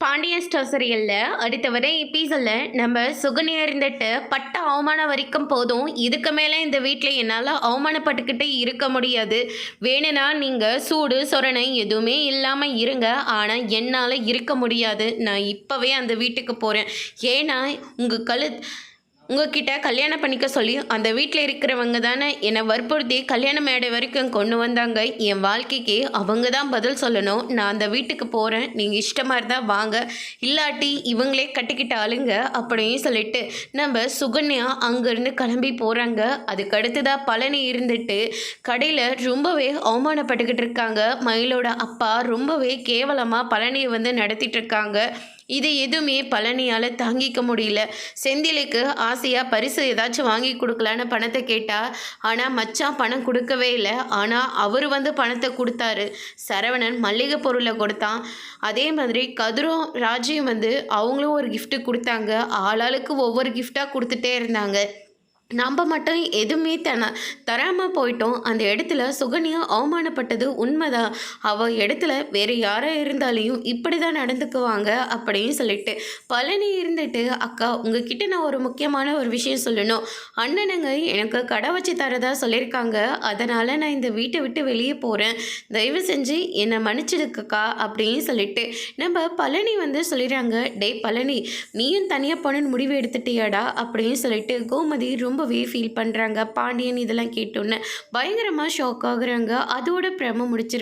Pandian store சீரியலில் அடுத்த வர எபிசோடில் நம்ம சுகன்யா இருந்துட்டு பட்ட அவமானம் வரைக்கும் போதும். இதுக்கு மேலே இந்த வீட்டில் என்னால் அவமானப்பட்டுக்கிட்டே இருக்க முடியாது. வேணும்னா நீங்கள் சூடு சொரணை எதுவுமே இல்லாமல் இருங்க, ஆனால் என்னால் இருக்க முடியாது. நான் இப்போவே அந்த வீட்டுக்கு போகிறேன். ஏன்னா உங்ககிட்ட கல்யாணம் பண்ணிக்க சொல்லி அந்த வீட்டில் இருக்கிறவங்க தானே என்னை வற்புறுத்தி கல்யாண மேடை வரைக்கும் கொண்டு வந்தாங்க. என் வாழ்க்கைக்கு அவங்க தான் பதில் சொல்லணும். நான் அந்த வீட்டுக்கு போகிறேன், நீங்கள் இஷ்டமாக இருந்தால் வாங்க, இல்லாட்டி இவங்களே கட்டிக்கிட்ட ஆளுங்க அப்படின்னு சொல்லிட்டு நம்ம சுகன்யா அங்கேருந்து கிளம்பி போகிறாங்க. அதுக்கடுத்து தான் பழனி இருந்துட்டு கடையில் ரொம்பவே அவமானப்பட்டுக்கிட்டு இருக்காங்க. மயிலோட அப்பா ரொம்பவே கேவலமாக பழனியை வந்து நடத்திட்டு இருக்காங்க. இது எதுவுமே பழனியால் தாங்கிக்க முடியல. செந்திலுக்கு ஆசையாக பரிசு ஏதாச்சும் வாங்கி கொடுக்கலான்னு பணத்தை கேட்டால், ஆனால் மச்சான் பணம் கொடுக்கவே இல்லை. ஆனால் அவர் வந்து பணத்தை கொடுத்தாரு. சரவணன் மல்லிகை பொருளை கொடுத்தான். அதே மாதிரி கதிரும் ராஜியும் வந்து அவங்களும் ஒரு கிஃப்ட்டு கொடுத்தாங்க. ஆளாளுக்கு ஒவ்வொரு கிஃப்டாக கொடுத்துட்டே இருந்தாங்க. நம்ம மட்டும் எதுவுமே தராமல் போயிட்டோம். அந்த இடத்துல சுகன்யா அவமானப்பட்டது உண்மைதான். அவள் இடத்துல வேறு யாராக இருந்தாலையும் இப்படி தான் நடந்துக்குவாங்க அப்படின்னு சொல்லிட்டு பழனி இருந்துட்டு, அக்கா உங்ககிட்ட நான் ஒரு முக்கியமான ஒரு விஷயம் சொல்லணும். அண்ணனுங்க எனக்கு கடை வச்சு தரதா சொல்லியிருக்காங்க. அதனால் நான் இந்த வீட்டை விட்டு வெளியே போகிறேன். தயவு செஞ்சு என்னை மன்னிச்சிடுக்கா அப்படின்னு சொல்லிட்டு நம்ம பழனி வந்து சொல்லிடுறாங்க. டே பழனி, நீயும் தனியாக போனன்னு முடிவு எடுத்துட்டியாடா அப்படின்னு சொல்லிட்டு கோமதி ரொம்பவே ஃபீல் பண்ணுறாங்க. பாண்டியன் இதெல்லாம் கேட்டோன்னே பயங்கரமாக ஷாக் ஆகுறாங்க. அதோட பிரம முடிச்சிருக்கு.